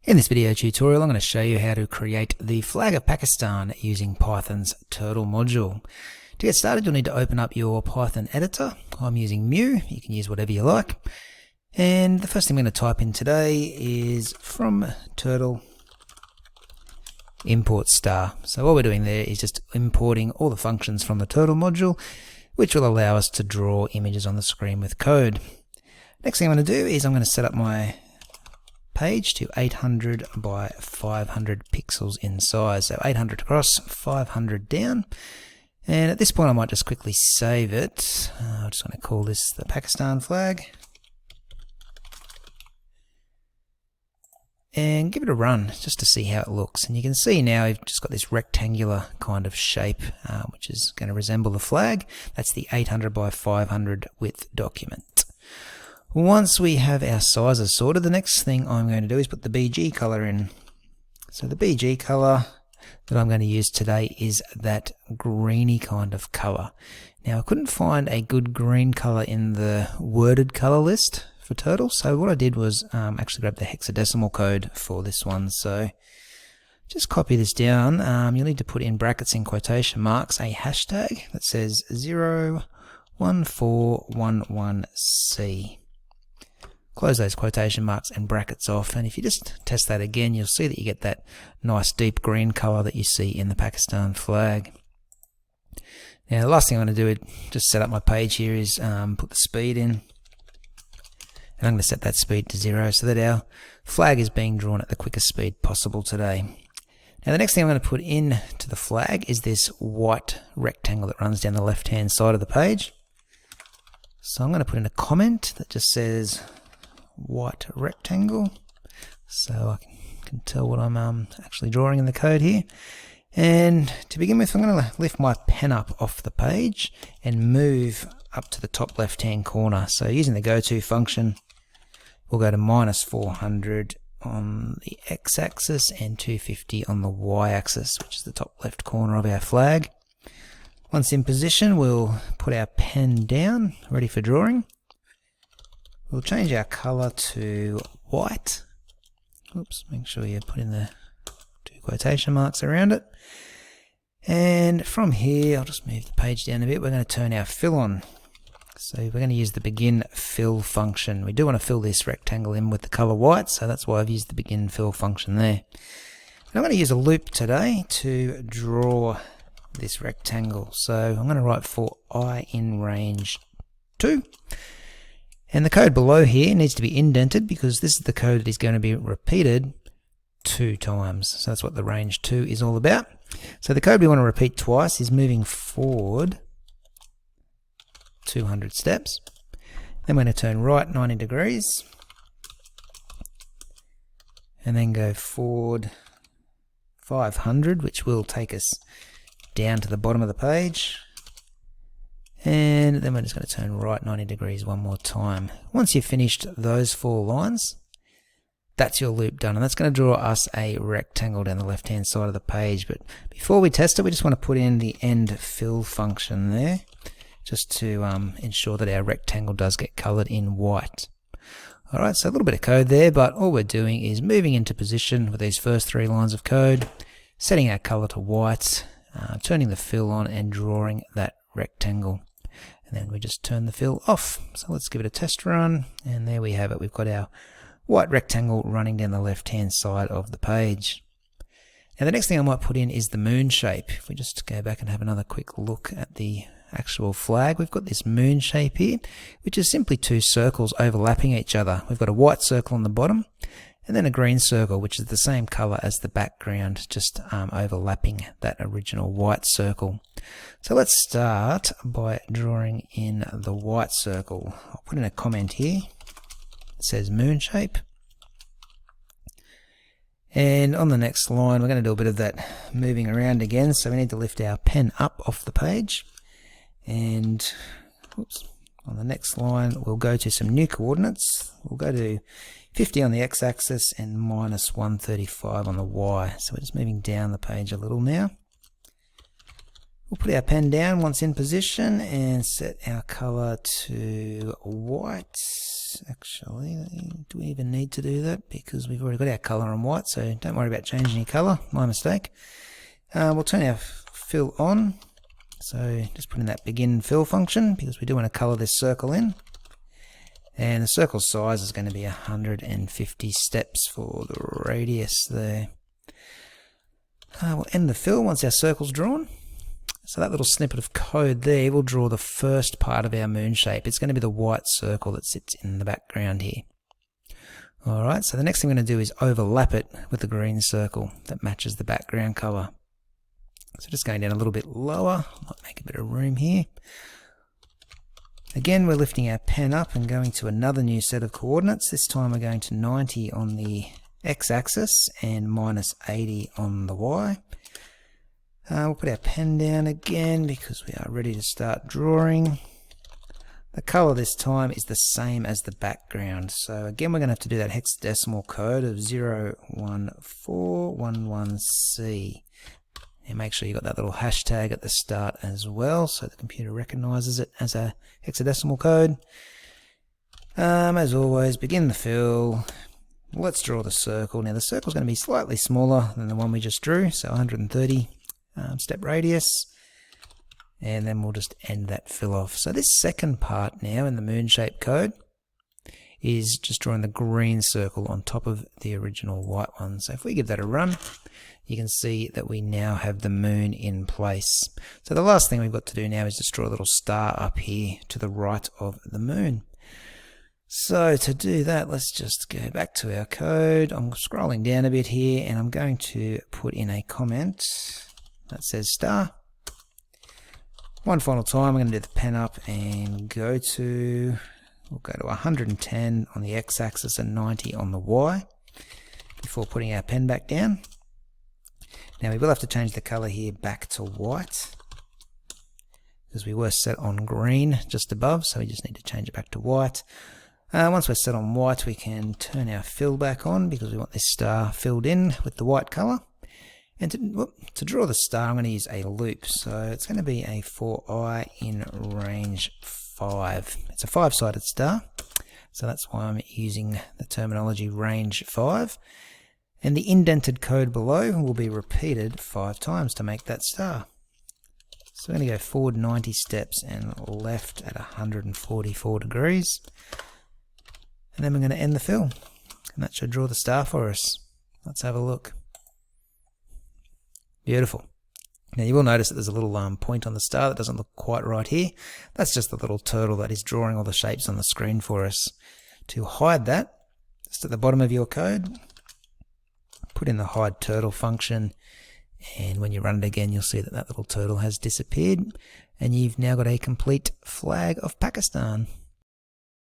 In this video tutorial, I'm going to show you how to create the flag of Pakistan using Python's turtle module. To get started, you'll need to open up your Python editor. I'm using Mu. You can use whatever you like. And the first thing I'm going to type in today is from turtle import star. So what we're doing there is just importing all the functions from the turtle module, which will allow us to draw images on the screen with code. Next thing I'm going to do is I'm going to set up my page to 800 by 500 pixels in size. So 800 across, 500 down. And at this point I might just quickly save it. I'm just going to call this the Pakistan flag. And give it a run just to see how it looks. And you can see now we've just got this rectangular kind of shape, which is going to resemble the flag. That's the 800 by 500 width document. Once we have our sizes sorted, the next thing I'm going to do is put the BG color in. So the BG color that I'm going to use today is that greeny kind of color. Now I couldn't find a good green color in the worded color list for turtle, so what I did was actually grab the hexadecimal code for this one. So just copy this down. You'll need to put in brackets in quotation marks a hashtag that says 01411C. Close those quotation marks and brackets off, and if you just test that again, you'll see that you get that nice deep green color that you see in the Pakistan flag. Now the last thing I'm going to do is just set up my page here is put the speed in, and I'm going to set that speed to 0 so that our flag is being drawn at the quickest speed possible today. Now the next thing I'm going to put in to the flag is this white rectangle that runs down the left hand side of the page. So I'm going to put in a comment that just says white rectangle, so I can tell what I'm actually drawing in the code here. And to begin with, I'm going to lift my pen up off the page and move up to the top left hand corner. So using the goto function, we'll go to -400 on the x-axis and 250 on the y-axis, which is the top left corner of our flag. Once in position, we'll put our pen down, ready for drawing. We'll change our color to white. Oops, make sure you put in the 2 quotation marks around it. And from here, I'll just move the page down a bit. We're going to turn our fill on. So we're going to use the begin fill function. We do want to fill this rectangle in with the color white, so that's why I've used the begin fill function there. And I'm going to use a loop today to draw this rectangle. So I'm going to write for I in range 2. And the code below here needs to be indented because this is the code that is going to be repeated 2 times. So that's what the range 2 is all about. So the code we want to repeat twice is moving forward 200 steps. Then we're going to turn right 90 degrees. And then go forward 500, which will take us down to the bottom of the page. And then we're just going to turn right 90 degrees one more time. Once you've finished those 4 lines, that's your loop done. And that's going to draw us a rectangle down the left hand side of the page. But before we test it, we just want to put in the end fill function there, just to ensure that our rectangle does get colored in white. Alright, so a little bit of code there, but all we're doing is moving into position with these first 3 lines of code, setting our color to white, turning the fill on and drawing that rectangle. And then we just turn the fill off. So let's give it a test run, and there we have it. We've got our white rectangle running down the left hand side of the page. Now the next thing I might put in is the moon shape. If we just go back and have another quick look at the actual flag, we've got this moon shape here, which is simply 2 circles overlapping each other. We've got a white circle on the bottom, and then a green circle, which is the same color as the background, just overlapping that original white circle. So let's start by drawing in the white circle. I'll put in a comment here. It says moon shape. And on the next line, we're going to do a bit of that moving around again. So we need to lift our pen up off the page. And oops, on the next line, we'll go to some new coordinates. We'll go to 50 on the x-axis and -135 on the y. So we're just moving down the page a little now. We'll put our pen down once in position and set our color to white. actually. Do we even need to do that? Because we've already got our colour on white, so don't worry about changing your colour. My mistake. We'll turn our fill on. So just put in that begin fill function because we do want to colour this circle in. And the circle size is going to be 150 steps for the radius there. We'll end the fill once our circle's drawn. So that little snippet of code there will draw the first part of our moon shape. It's going to be the white circle that sits in the background here. Alright, so the next thing we're going to do is overlap it with the green circle that matches the background colour. So just going down a little bit lower, might make a bit of room here. Again, we're lifting our pen up and going to another new set of coordinates. This time we're going to 90 on the x-axis and minus 80 on the y. We'll put our pen down again because we are ready to start drawing. The colour this time is the same as the background. So again, we're going to have to do that hexadecimal code of 01411C. And make sure you got that little hashtag at the start as well, so the computer recognizes it as a hexadecimal code. As always, begin the fill. Let's draw the circle. Now the circle is going to be slightly smaller than the one we just drew, so 130 step radius. And then we'll just end that fill off. So this second part now in the moon shape code is just drawing the green circle on top of the original white one. So if we give that a run, you can see that we now have the moon in place. So the last thing we've got to do now is just draw a little star up here to the right of the moon. So to do that, let's just go back to our code. I'm scrolling down a bit here and I'm going to put in a comment that says star. One final time, I'm going to do the pen up and we'll go to 110 on the x-axis and 90 on the y before putting our pen back down. Now we will have to change the colour here back to white because we were set on green just above, so we just need to change it back to white. Once we're set on white, we can turn our fill back on because we want this star filled in with the white colour. And to draw the star, I'm going to use a loop. So it's going to be a for I in range 5. It's a 5-sided star, so that's why I'm using the terminology range 5. And the indented code below will be repeated 5 times to make that star. So we're going to go forward 90 steps and left at 144 degrees. And then we're going to end the fill. And that should draw the star for us. Let's have a look. Beautiful. Now you will notice that there's a little point on the star that doesn't look quite right here. That's just the little turtle that is drawing all the shapes on the screen for us. To hide that, just at the bottom of your code, put in the hideturtle function, and when you run it again, you'll see that that little turtle has disappeared, and you've now got a complete flag of Pakistan.